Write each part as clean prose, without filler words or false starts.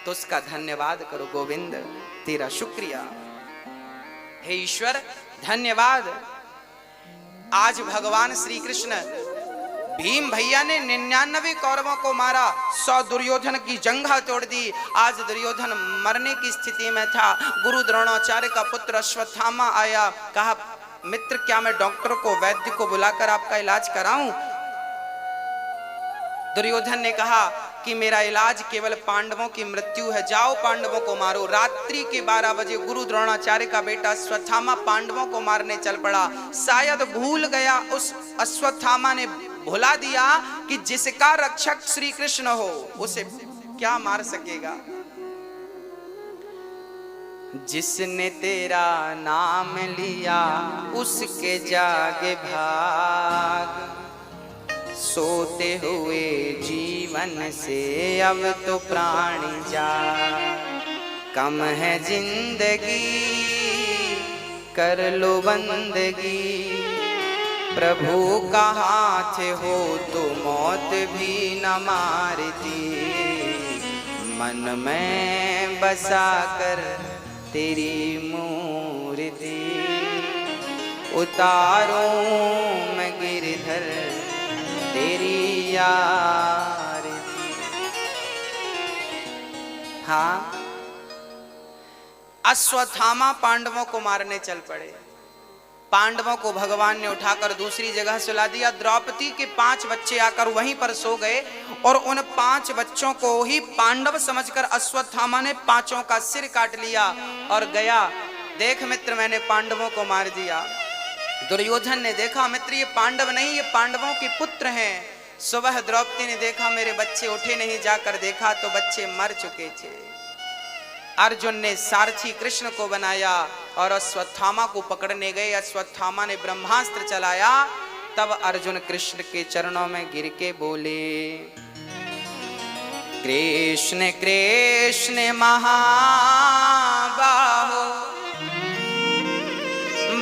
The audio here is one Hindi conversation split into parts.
तो उसका धन्यवाद करो गोविंद, तेरा शुक्रिया। हे ईश्वर धन्यवाद। आज भगवान श्री कृष्ण, भीम भैया ने 99 कौरवों को मारा, 100 दुर्योधन की जंघा तोड़ दी। आज दुर्योधन मरने की स्थिति में था। गुरु द्रोणाचार्य का पुत्र अश्वत्थामा आया, कहा मित्र क्या मैं डॉक्टर को, वैद्य को बुलाकर आपका इलाज कराऊं? दुर्योधन ने कहा कि मेरा इलाज केवल पांडवों की मृत्यु है, जाओ पांडवों को मारो। रात्रि के 12 बजे गुरु द्रोणाचार्य का बेटा अश्वत्थामा पांडवों को मारने चल पड़ा। शायद भूल गया, उस अश्वत्थामा ने भुला दिया कि जिसका रक्षक श्री कृष्ण हो उसे क्या मार सकेगा। जिसने तेरा नाम लिया उसके जागे भाग, सोते हुए जीवन से अब तो प्राण जा। कम है जिंदगी कर लो बंदगी, प्रभु का हाथ हो तो मौत भी न मारती। मन में बसा कर तेरी मूर्ति, उतारूं मैं गिरधर तेरी यार। हाँ, अश्वत्थामा पांडवों को मारने चल पड़े। पांडवों को भगवान ने उठाकर दूसरी जगह सुला दिया। द्रौपदी के 5 बच्चे आकर वहीं पर सो गए और उन 5 बच्चों को ही पांडव समझकर अश्वत्थामा ने 5 का सिर काट लिया और गया, देख मित्र मैंने पांडवों को मार दिया। दुर्योधन ने देखा मित्र ये पांडव नहीं, ये पांडवों के पुत्र हैं। सुबह द्रौपदी ने देखा मेरे बच्चे उठे नहीं, जाकर देखा तो बच्चे मर चुके थे। अर्जुन ने सारथी कृष्ण को बनाया और अश्वत्थामा को पकड़ने गए। अश्वत्थामा ने ब्रह्मास्त्र चलाया, तब अर्जुन कृष्ण के चरणों में गिर के बोले, कृष्ण कृष्ण महाबाहो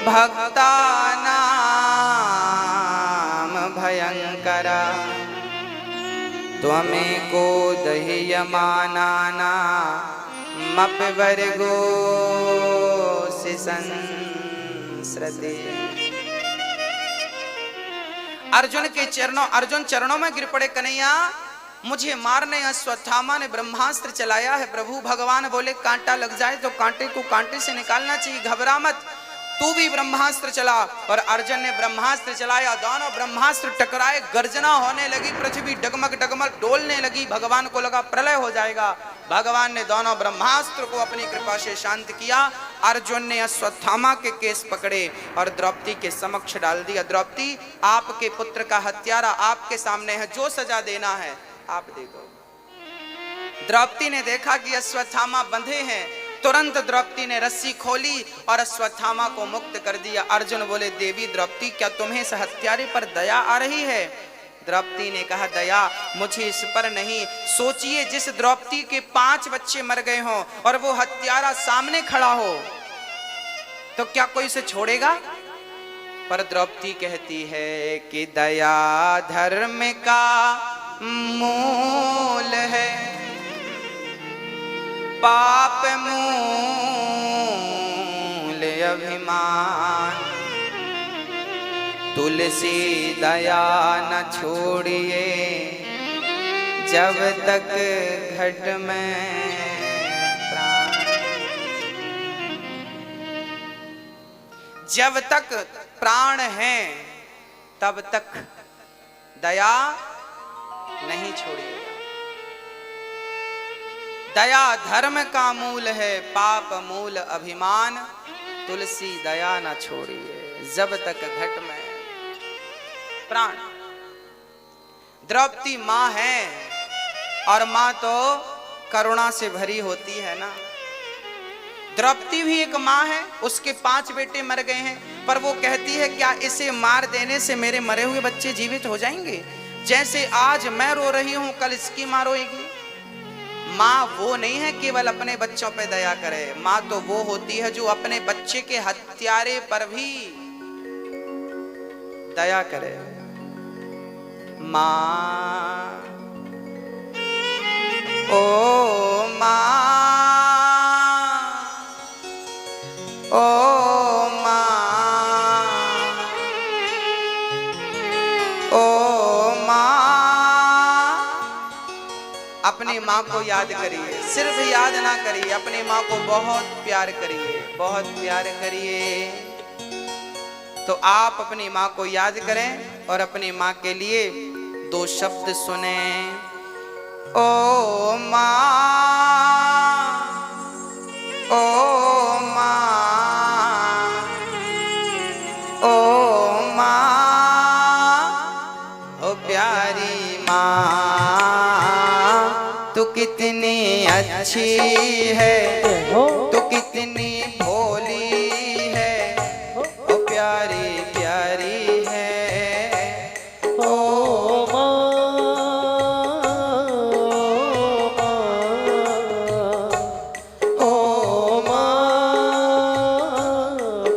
भक्तानां भयंकरा, त्वमेको दह्यमानानां मपवर्गो संस्रते। अर्जुन चरणों में गिर पड़े, कन्हैया मुझे मारने अश्वत्थामा ने ब्रह्मास्त्र चलाया है। प्रभु भगवान बोले कांटा लग जाए तो कांटे को कांटे से निकालना चाहिए, घबरा मत, तू भी ब्रह्मास्त्र चला। और अर्जुन ने ब्रह्मास्त्र चलाया, दोनों ब्रह्मास्त्र टकराए, गर्जना होने लगी, पृथ्वी डगमग डगमग डोलने लगी। भगवान को लगा प्रलय हो जाएगा। भगवान ने दोनों ब्रह्मास्त्र को अपनी कृपा से शांत किया। अर्जुन ने अश्वत्थामा के केस पकड़े और द्रौपदी के समक्ष डाल दिया। द्रौपदी आपके पुत्र का हत्यारा आपके सामने है, जो सजा देना है आप देखो। द्रौपदी ने देखा कि अश्वत्थामा बंधे हैं, तुरंत द्रौपदी ने रस्सी खोली और अश्वत्थामा को मुक्त कर दिया। अर्जुन बोले देवी द्रौपदी क्या तुम्हें इस हत्यारे पर दया आ रही है? द्रौपदी ने कहा दया मुझे इस पर नहीं। सोचिए जिस द्रौपदी के 5 बच्चे मर गए हों और वो हत्यारा सामने खड़ा हो तो क्या कोई इसे छोड़ेगा? पर द्रौपदी कहती है कि दया धर्म का मूल है, पाप मूल अभिमान, तुलसी दया न छोड़िए जब तक घट में प्राण। जब तक प्राण है तब तक दया नहीं छोड़िएगा। दया धर्म का मूल है, पाप मूल अभिमान, तुलसी दया न छोड़िए जब तक घट में प्राण। द्रौपदी माँ है और माँ तो करुणा से भरी होती है ना। द्रौपदी भी एक माँ है, उसके 5 बेटे मर गए हैं, पर वो कहती है क्या इसे मार देने से मेरे मरे हुए बच्चे जीवित हो जाएंगे? जैसे आज मैं रो रही हूं कल इसकी माँ रोएगी। माँ वो नहीं है केवल अपने बच्चों पे दया करे, माँ तो वो होती है जो अपने बच्चे के हत्यारे पर भी दया करे। माँ ओ माँ माँ को याद करिए, सिर्फ याद ना करिए, अपनी माँ को बहुत प्यार करिए, बहुत प्यार करिए। तो आप अपनी माँ को याद करें और अपनी माँ के लिए दो शब्द सुने। ओ माँ, ओ माँ, ओ माँ, ओ प्यारी माँ, तू कितनी अच्छी है, तू कितनी भोली है, ओ प्यारी प्यारी है। ओ माँ, ओ माँ,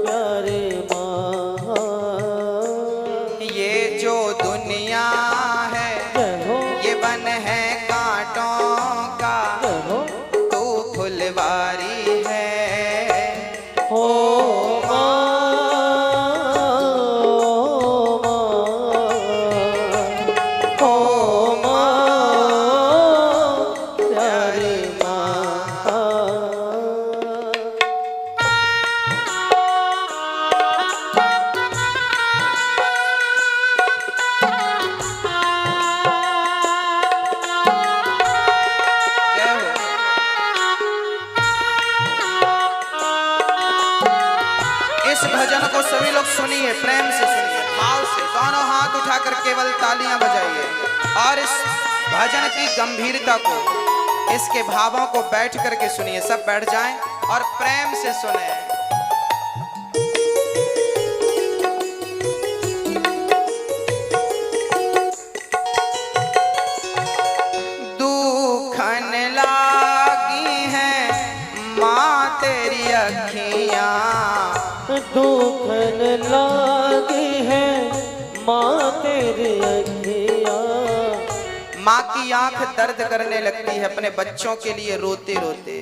प्यारी माँ। ये जो दुनिया है ये वन है कांटों का, तू फुलवारी है। ओ माँ, ओ माँ, प्यारी माँ। इस भजन को सभी लोग सुनिए, प्रेम से सुनिए, भाव से, दोनों हाथ उठाकर केवल तालियां बजाइए और इस भजन की गंभीरता को, इसके भावों को बैठ करके सुनिए। सब बैठ जाएं और प्रेम से सुने। दुखन लागी है माँ तेरी अखियां, दुखन लागी है माँ तेरी अखियाँ। माँ की आंख दर्द करने लगती है अपने बच्चों के लिए रोते रोते।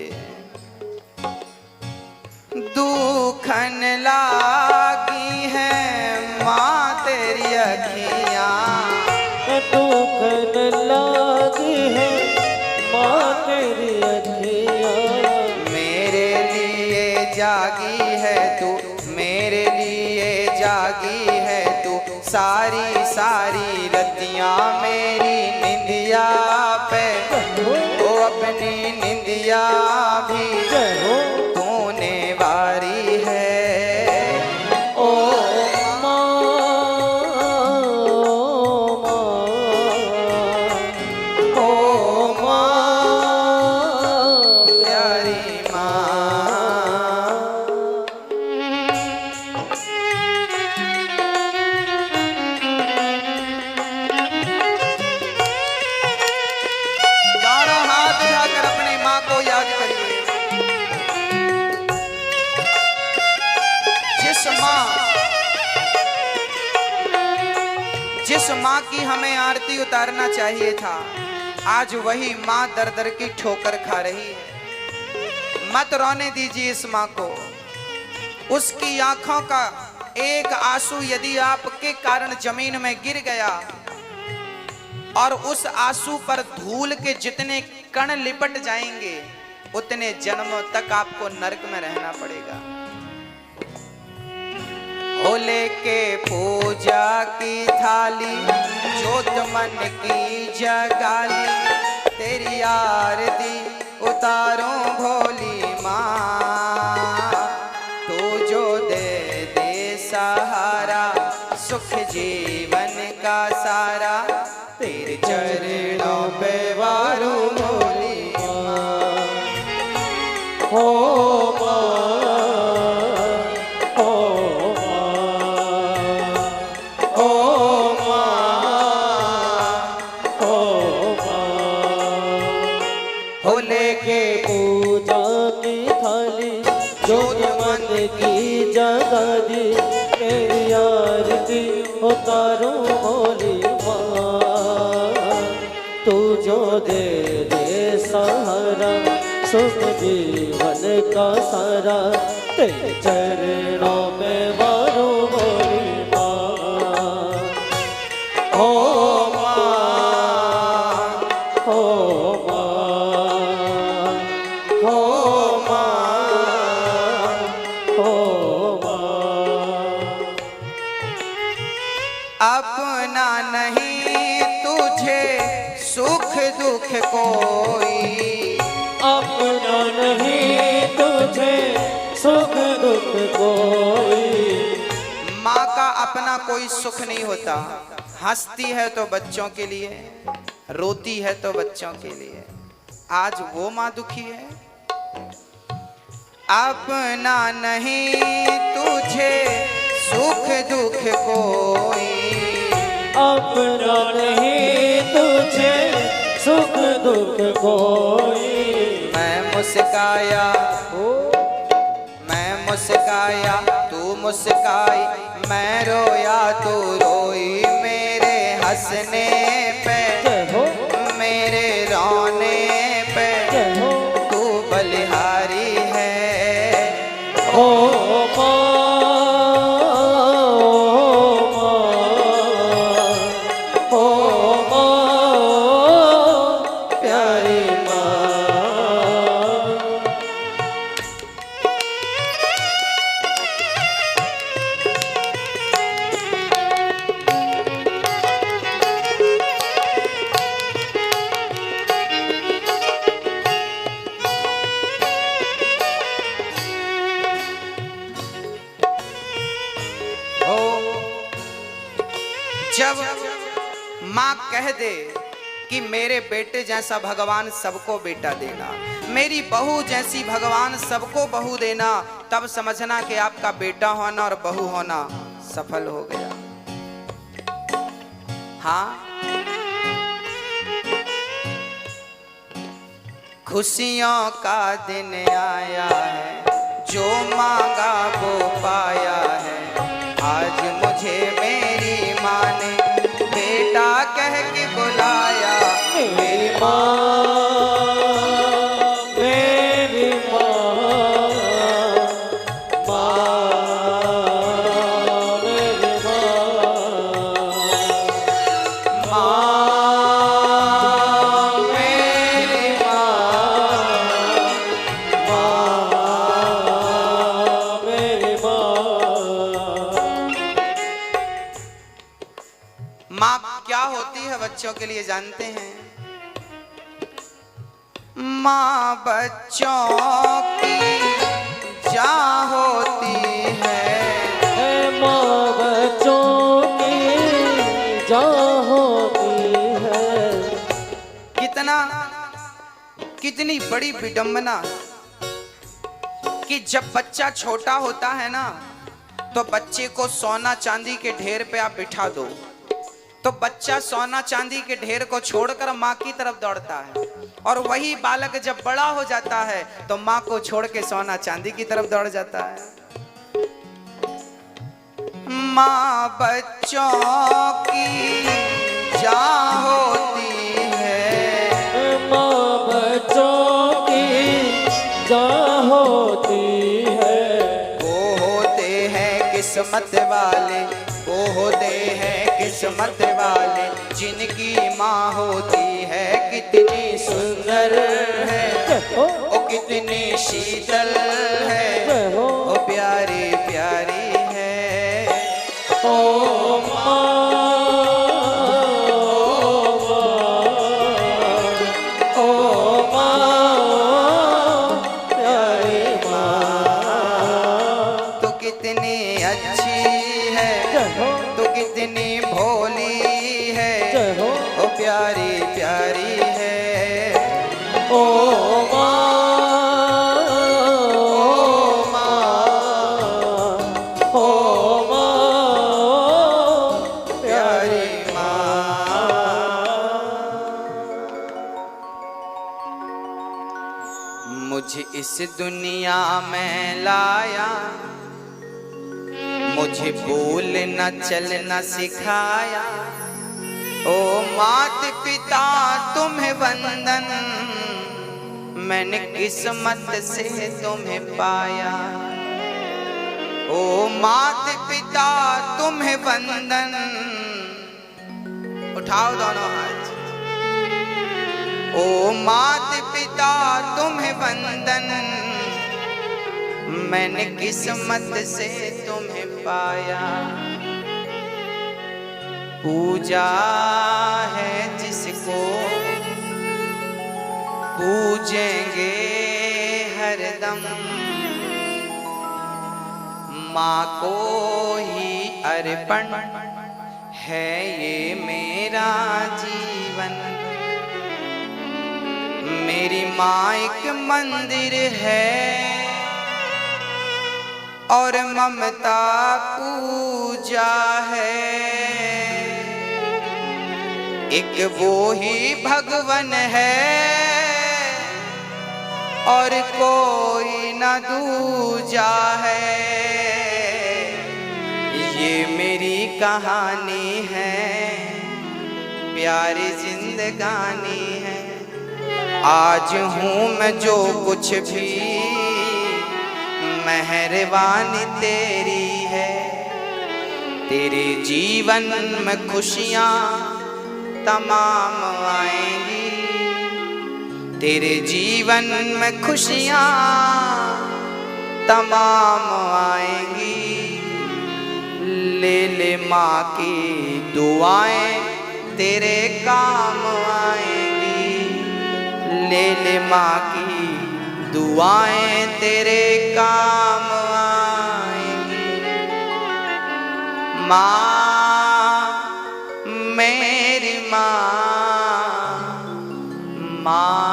दुखन लागी है माँ तेरी अखियाँ, दुखन लागी है माँ तेरी अखियाँ। मेरे लिए जागी है तू, मेरे लिए जागी है तू, सारी सारी रतियाँ मेरी निंदिया पे, ओ अपनी निंदिया भी तूने वारी है। ओ माँ, ओ माँ, प्यारी माँ। दोनों हाथ उठाकर अपनी माँ को याद करिए। जिस माँ की हमें आरती उतारना चाहिए था, आज वही माँ दर दर की ठोकर खा रही है। मत रोने दीजिए इस माँ को। उसकी आंखों का एक आंसू यदि आपके कारण जमीन में गिर गया और उस आंसू पर धूल के जितने कण लिपट जाएंगे, उतने जन्मों तक आपको नरक में रहना पड़ेगा। ओ लेके पूजा की थाली, जोत मन की जगाली, तेरी आरती उतारूं भोली माँ। तू जो दे दे सहारा, सुख जीवन का सारा, तेरे चरणों पे वारूं भोली माँ। ओ माँ, की जगह दी, तेरी आरती उतारूं भोली माँ। तू जो दे दे सहारा, सुख जीवन का सारा, तेरे चरणों में वारूं भोली माँ। ओ माँ, ओ माँ, अपना नहीं तुझे सुख दुख कोई। माँ का अपना कोई सुख नहीं होता। हंसती है तो बच्चों के लिए, रोती है तो बच्चों के लिए। आज वो माँ दुखी है। अपना नहीं तुझे सुख दुख कोई, अपना नहीं तुझे सुख दुख कोई। मैं मुस्काया तू मुस्काई, मैं रोया तू रोई। मेरे हंसने पे मेरे रोने पे तू बलिहारी है। ओ माँ, ओ माँ, प्यारी माँ। जब माँ कह दे कि मेरे बेटे जैसा भगवान सबको बेटा देना, मेरी बहू जैसी भगवान सबको बहू देना, तब समझना कि आपका बेटा होना और बहू होना सफल हो गया। हाँ, खुशियों का दिन आया है, जो मांगा वो पाया है। आज मुझे मेरी माँ ने बेटा कह के बुलाया। मेरी माँ, मेरी माँ, मेरी माँ क्या होती है बच्चों के लिए जानते हैं? माँ बच्चों की जान होती है। माँ बच्चों की जान होती है। कितनी बड़ी विडंबना कि जब बच्चा छोटा होता है ना, तो बच्चे को सोना चांदी के ढेर पे आप बिठा दो, तो बच्चा सोना चांदी के ढेर को छोड़कर माँ की तरफ दौड़ता है। और वही बालक जब बड़ा हो जाता है तो माँ को छोड़ के सोना चांदी की तरफ दौड़ जाता है। माँ बच्चों की जान होती है। माँ बच्चों की जान होती है। वो होते हैं किस्मत वाले, वो होते हैं किस्मत वाले, जिनकी माँ होती है कितनी सुंदर है, ओ कितनी शीतल है, ओ प्यारी प्यारी है। ओ माँ, ओ माँ, प्यारी माँ। तो कितनी अच्छी है, तो कितनी भोली है, ओ प्यारी प्यारी है। ओ माँ, ओ माँ, ओ माँ, प्यारी माँ। मुझे इस दुनिया में लाया, मुझे बोलना चलना सिखाया। ओ मात पिता तुम्हें वंदन, मैंने किस्मत से तुम्हें पाया। ओ मात पिता तुम्हें वंदन, उठाओ दोनों हाथ। ओ मात पिता तुम्हें वंदन, मैंने किस्मत से तुम्हें पाया। पूजा है जिसको, पूजेंगे हरदम माँ को ही अर्पण है ये मेरा जीवन। मेरी माँ एक मंदिर है और ममता पूजा है। एक वो ही भगवन है और कोई न दूजा है। ये मेरी कहानी है, प्यारी जिंदगानी है। आज हूँ मैं जो कुछ भी मेहरबानी तेरी है। तेरे जीवन में खुशियाँ तमाम आएंगी, तेरे जीवन में खुशियाँ तमाम आएंगी। ले ले माँ की दुआएं तेरे काम आएंगी। ले ले माँ की दुआएं तेरे काम आएंगी। माँ मेरी माँ, माँ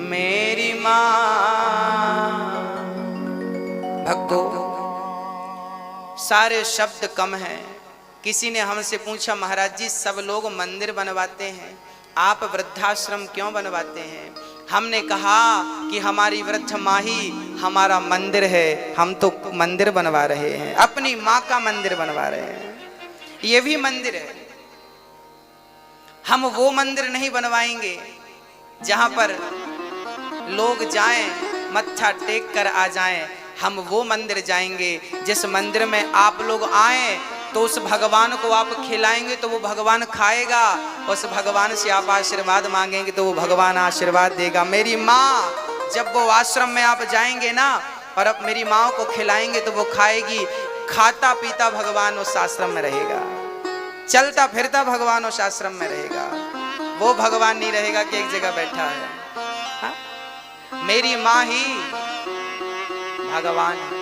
मेरी माँ। भक्तों, सारे शब्द कम हैं। किसी ने हमसे पूछा, महाराज जी सब लोग मंदिर बनवाते हैं, आप वृद्धाश्रम क्यों बनवाते हैं? हमने कहा कि हमारी वृद्ध माँ ही हमारा मंदिर है। हम तो मंदिर बनवा रहे हैं, अपनी माँ का मंदिर बनवा रहे हैं। ये भी मंदिर है। हम वो मंदिर नहीं बनवाएंगे जहां पर लोग जाएं मत्था टेक कर आ जाएं। हम वो मंदिर जाएंगे जिस मंदिर में आप लोग आए तो उस भगवान को आप खिलाएंगे तो वो भगवान खाएगा। उस भगवान से आप आशीर्वाद मांगेंगे तो वो भगवान आशीर्वाद देगा। मेरी माँ, जब वो आश्रम में आप जाएंगे ना और अब मेरी माँ को खिलाएंगे तो वो खाएगी। खाता पीता भगवान उस आश्रम में रहेगा, चलता फिरता भगवान उस आश्रम में रहेगा। वो भगवान नहीं रहेगा कि एक जगह बैठा है। हा? मेरी माँ ही भगवान है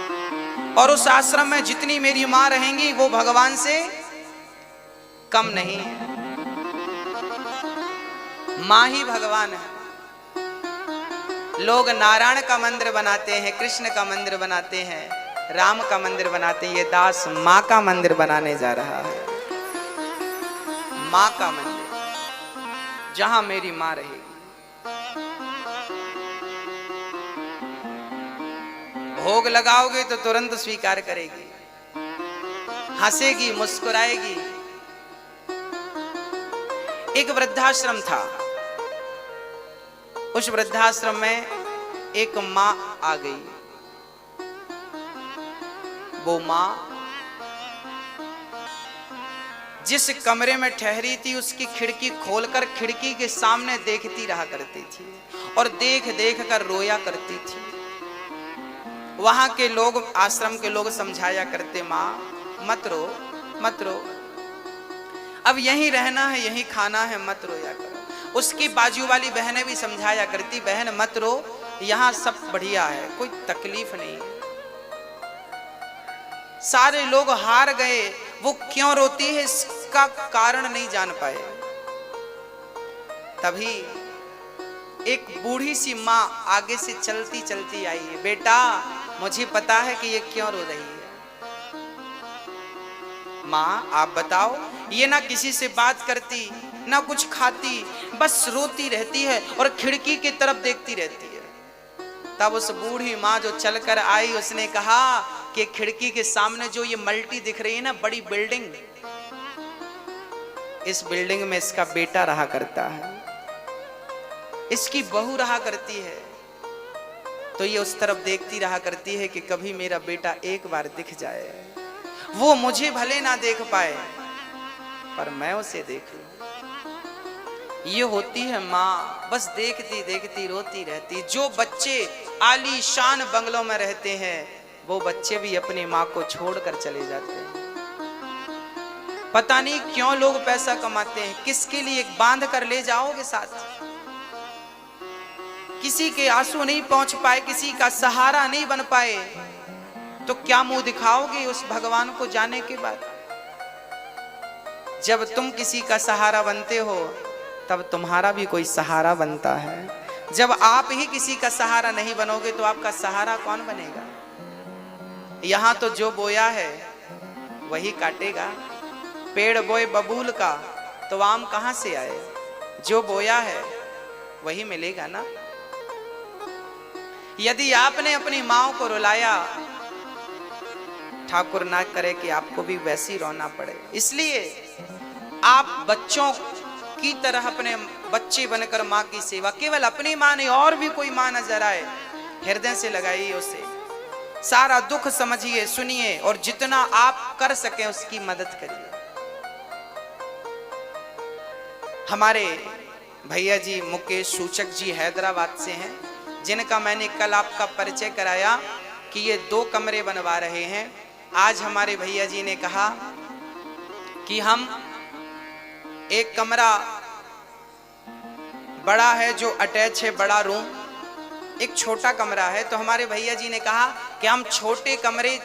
और उस आश्रम में जितनी मेरी माँ रहेंगी वो भगवान से कम नहीं है। माँ ही भगवान है। लोग नारायण का मंदिर बनाते हैं, कृष्ण का मंदिर बनाते हैं, राम का मंदिर बनाते हैं। ये दास माँ का मंदिर बनाने जा रहा है। माँ का मंदिर, जहां मेरी माँ रहेगी। भोग लगाओगे तो तुरंत स्वीकार करेगी, हंसेगी, मुस्कुराएगी। एक वृद्धाश्रम था। उस वृद्धाश्रम में एक माँ आ गई। वो माँ जिस कमरे में ठहरी थी उसकी खिड़की खोलकर खिड़की के सामने देखती रहा करती थी और देख देख कर रोया करती थी। वहां के लोग, आश्रम के लोग समझाया करते, माँ मत रो, मत रो, अब यहीं रहना है, यहीं खाना है, मत रोया करो। उसकी बाजू वाली बहनें भी समझाया करती, बहन मत रो, यहाँ सब बढ़िया है, कोई तकलीफ नहीं है। सारे लोग हार गए। वो क्यों रोती है इसका कारण नहीं जान पाए। तभी एक बूढ़ी सी माँ आगे से चलती चलती आई है। बेटा, मुझे पता है कि ये क्यों रो रही है। माँ आप बताओ। ये ना किसी से बात करती, ना कुछ खाती, बस रोती रहती है और खिड़की की तरफ देखती रहती है। तब उस बूढ़ी माँ जो चलकर आई, उसने कहा कि खिड़की के सामने जो ये मल्टी दिख रही है ना, बड़ी बिल्डिंग, इस बिल्डिंग में इसका बेटा रहा करता है, इसकी बहू रहा करती है। तो ये उस तरफ देखती रहा करती है कि कभी मेरा बेटा एक बार दिख जाए। वो मुझे भले ना देख पाए पर मैं उसे देख लूं। ये होती है माँ, बस देखती देखती रोती रहती। जो बच्चे आलीशान बंगलों में रहते हैं वो बच्चे भी अपनी माँ को छोड़कर चले जाते हैं। पता नहीं क्यों लोग पैसा कमाते हैं, किसके लिए? बांध कर ले जाओगे साथ, किसी के आंसू नहीं पहुंच पाए, किसी का सहारा नहीं बन पाए, तो क्या मुंह दिखाओगे उस भगवान को जाने के बाद? जब तुम किसी का सहारा बनते हो तब तुम्हारा भी कोई सहारा बनता है। जब आप ही किसी का सहारा नहीं बनोगे तो आपका सहारा कौन बनेगा? यहां तो जो बोया है वही काटेगा। पेड़ बोए बबूल का तो आम कहां से आए? जो बोया है वही मिलेगा ना। यदि आपने अपनी मां को रुलाया, ठाकुर ना करे कि आपको भी वैसी रोना पड़े। इसलिए आप बच्चों की तरह अपने बच्चे बनकर मां की सेवा, केवल अपनी मां नहीं और भी कोई मां नजर आए, हृदय से लगाइए उसे, सारा दुख समझिए, सुनिए और जितना आप कर सके उसकी मदद करिए। हमारे भैया जी मुकेश सूचक जी हैदराबाद से हैं, जिनका मैंने कल आपका परिचय कराया कि ये 2 कमरे बनवा रहे हैं। आज हमारे भैया जी ने कहा कि हम एक कमरा बड़ा है जो अटैच है, बड़ा रूम, एक छोटा कमरा है, तो हमारे भैया जी ने कहा कि हम छोटे कमरे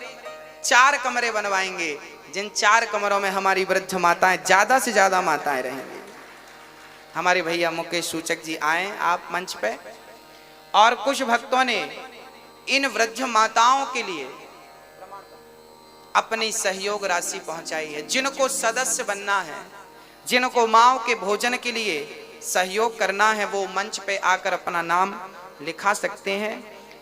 4 कमरे बनवाएंगे, जिन 4 कमरों में हमारी वृद्ध माताएं, ज्यादा से ज्यादा माताएं रहेंगी। हमारे भैया मुकेश सूचक जी आए आप मंच पे, और कुछ भक्तों ने इन वृद्ध माताओं के लिए अपनी सहयोग राशि पहुंचाई है। जिनको सदस्य बनना है, जिनको माओ के भोजन के लिए सहयोग करना है, वो मंच पे आकर अपना नाम लिखा सकते हैं।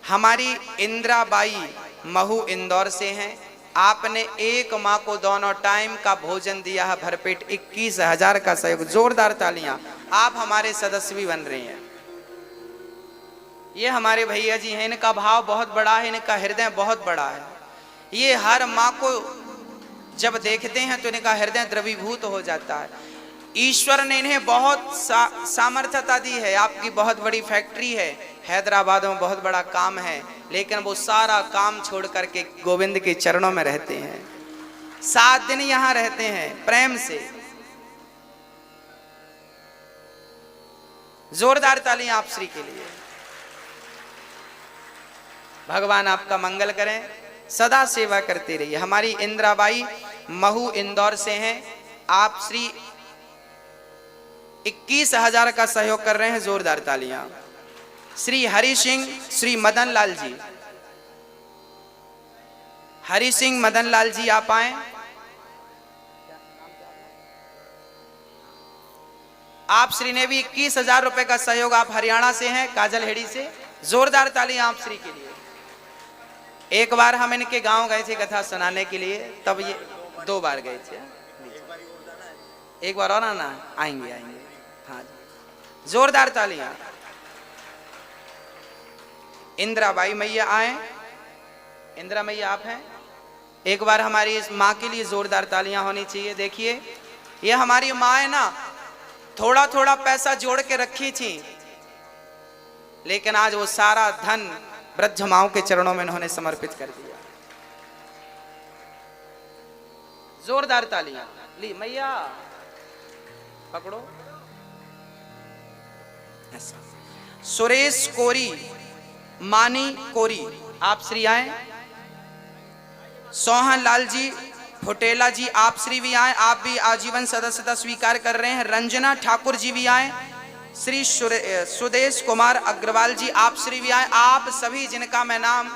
हमारी इंदिराबाई महू इंदौर से हैं। आपने एक माँ को दोनों टाइम का भोजन दिया है भरपेट, 21,000 का सहयोग। जोरदार तालियां। आप हमारे सदस्य भी बन रहे हैं। ये हमारे भैया जी हैं, इनका भाव बहुत बड़ा है, इनका हृदय बहुत बड़ा है। ये हर माँ को जब देखते हैं तो इनका हृदय द्रवीभूत हो जाता है। ईश्वर ने इन्हें बहुत सामर्थ्यता दी है। आपकी बहुत बड़ी फैक्ट्री है, हैदराबाद में बहुत बड़ा काम है, लेकिन वो सारा काम छोड़ करके गोविंद के चरणों में रहते हैं। 7 दिन यहाँ रहते हैं प्रेम से। जोरदार तालियां आप श्री के लिए। भगवान आपका मंगल करें, सदा सेवा करते रहिए। हमारी इंदिराबाई महू इंदौर से हैं। आप श्री 21,000 का सहयोग कर रहे हैं। जोरदार तालियां। श्री हरि सिंह, श्री मदन लाल जी, हरि सिंह मदन लाल जी आप आए। आप श्री ने भी 21,000 रुपए का सहयोग, आप हरियाणा से हैं, काजल हेड़ी से। जोरदार तालियां आप श्री के लिए। एक बार हम इनके गांव गए थे कथा सुनाने के लिए, तब ये 2 बार गए थे। एक बार और आना, आएंगे आएंगे। हाँ, जोरदार तालियां। इंदिराबाई मैया आए। इंदिरा मैया आप हैं। एक बार हमारी इस माँ के लिए जोरदार तालियां होनी चाहिए। देखिए, ये हमारी माँ है ना, थोड़ा थोड़ा पैसा जोड़ के रखी थी, लेकिन आज वो सारा धन वृद्ध माओं के चरणों में उन्होंने समर्पित कर दिया। जोरदार तालियां। ली मैया पकड़ो। ऐसा। सुरेश कोरी, मानी कोरी आप श्री आए। सोहन लाल जी फुटेला जी आप श्री भी आए, आप भी आजीवन सदस्यता स्वीकार कर रहे हैं। रंजना ठाकुर जी भी आए। श्री सुदेश कुमार अग्रवाल जी आप श्री भी आए। आप सभी जिनका मैं नाम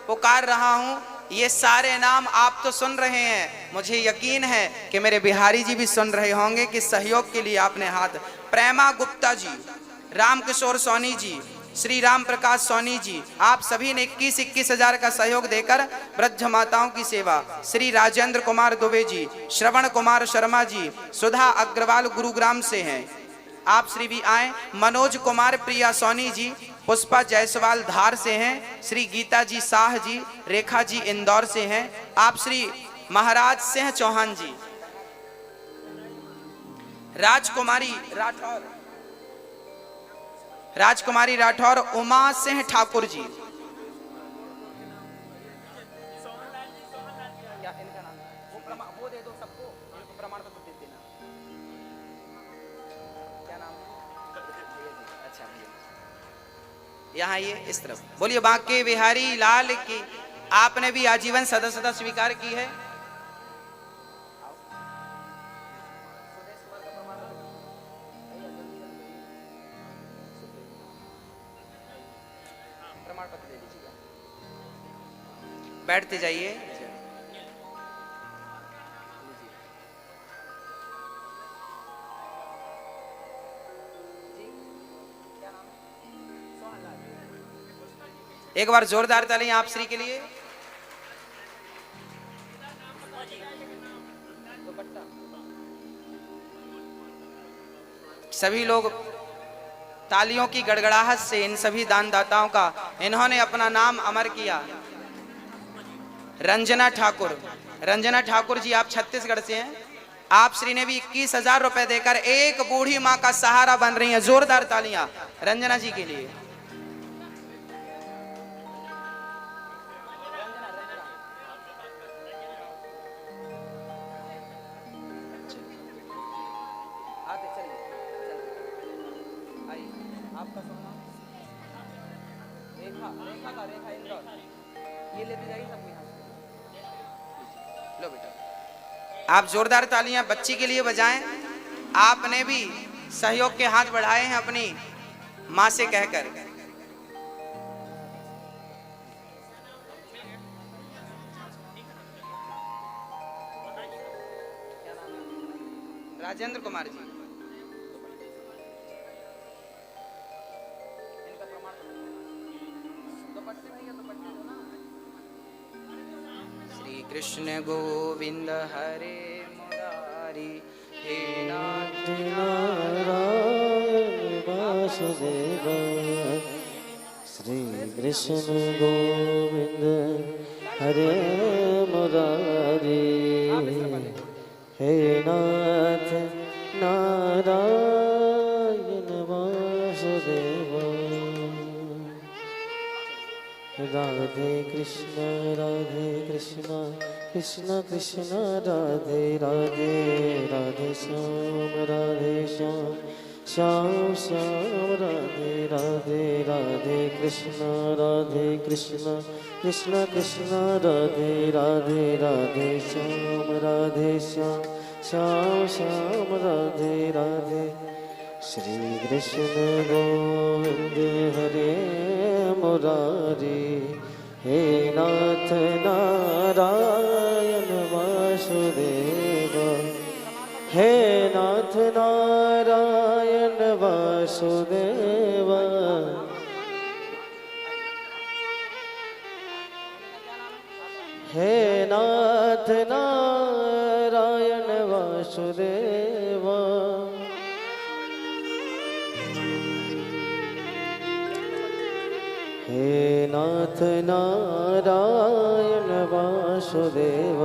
पुकार रहा हूं, ये सारे नाम आप तो सुन रहे हैं, मुझे यकीन है कि मेरे बिहारी जी भी सुन रहे होंगे कि सहयोग के लिए आपने हाथ। प्रेमा गुप्ता जी, राम किशोर सोनी जी, श्री राम प्रकाश सोनी जी, आप सभी ने 21,000 का सहयोग देकर वृद्ध माताओं की सेवा। श्री राजेंद्र कुमार दुबे जी, श्रवण कुमार शर्मा जी, सुधा अग्रवाल गुरुग्राम से हैं, आप श्री भी आए। मनोज कुमार प्रिया सोनी जी, पुष्पा जायसवाल धार से हैं। श्री गीता जी शाह जी, रेखा जी इंदौर से हैं। आप श्री महाराज सिंह चौहान जी, राजकुमारी राठौर, उमा सिंह ठाकुर जी, क्या इनका नाम वो दे दो सबको, इनको प्रमाण पत्र दे देना। क्या नाम है? अच्छा, यहाँ ये इस तरफ बोलिए बांके बिहारी लाल की। आपने भी आजीवन सदस्यता स्वीकार की है। प्रमाण पत्र दे दीजिएगा। बैठते जाइए। एक बार जोरदार तालियां आप श्री के लिए। सभी लोग तालियों की गड़गड़ाहट से इन सभी दानदाताओं का इन्होंने अपना नाम अमर किया। रंजना ठाकुर, रंजना ठाकुर जी आप छत्तीसगढ़ से हैं। आप श्री ने भी 21,000 रुपए देकर एक बूढ़ी मां का सहारा बन रही हैं। जोरदार तालियां रंजना जी के लिए। आपका सोना रेखा, रेखा का रेखा इंद्र ये लेते जाइए सबको यहाँ से। लो बेटा आप जोरदार तालियां बच्ची के लिए बजाएं। आपने भी सहयोग के हाथ बढ़ाए हैं अपनी मां से कहकर। राजेंद्र कुमार जी कृष्ण गोविंद हरे मुरारी हे नाथ नारायण वासुदेव। श्री कृष्ण गोविंद हरे मुरारी हे नाथ नारायण वासुदेव। राधे कृष्ण कृष्ण कृष्ण राधे राधे, राधे श्याम श्याम श्याम राधे राधे, राधे कृष्ण कृष्ण कृष्ण राधे राधे, राधे श्याम श्याम श्याम राधे राधे। श्री कृष्ण गोविंद हरे मुरारी हे नाथ नारायण वासुदेव। हे नाथ नारायण वासुदेव। हे नाथ नारायण वासुदेव। हे नाथ नारायण वासुदेव।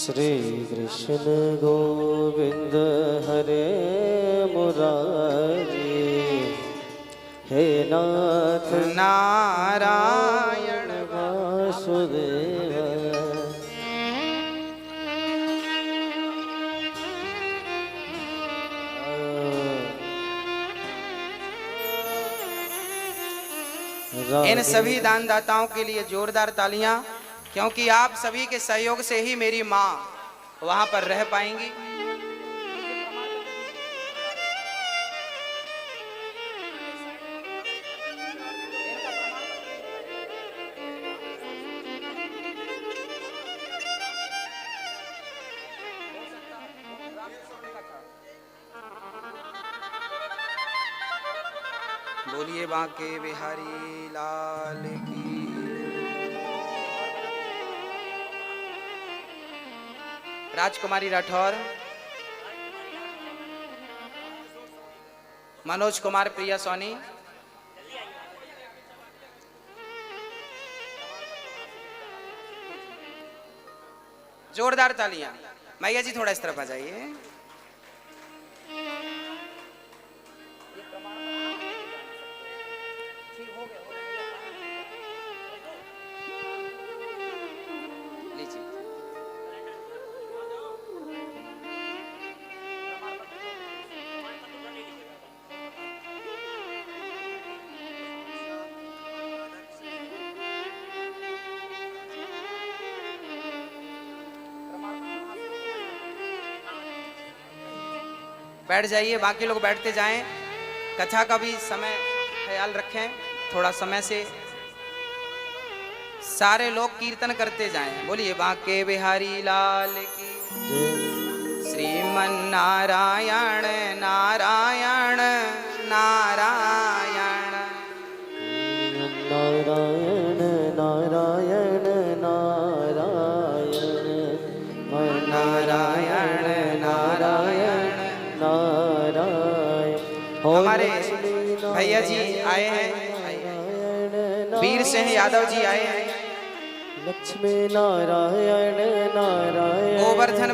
श्री कृष्ण गोविंद हरे मुरारी हे नाथ नारायण वासुदेव। इन सभी दानदाताओं के लिए जोरदार तालियां, क्योंकि आप सभी के सहयोग से ही मेरी मां वहां पर रह पाएंगी। बोलिए बांके बिहारी लाल की। राजकुमारी राठौर, मनोज कुमार प्रिया सोनी, जोरदार तालियां। मैया जी थोड़ा इस तरफ आ जाइए। बैठ जाइए, बाकी लोग बैठते जाएं। कथा का भी समय ख्याल रखें, थोड़ा समय से सारे लोग कीर्तन करते जाएं। बोलिए बांके बिहारी लाल की, श्रीमन नारायण नारायण नारायण। नारायण नारायण नारायण नारायण नारायण नारायण। हमारे भैया जी आए हैं, वीर सिंह यादव जी आए हैं, लक्ष्मी नारायण नारायण गोवर्धन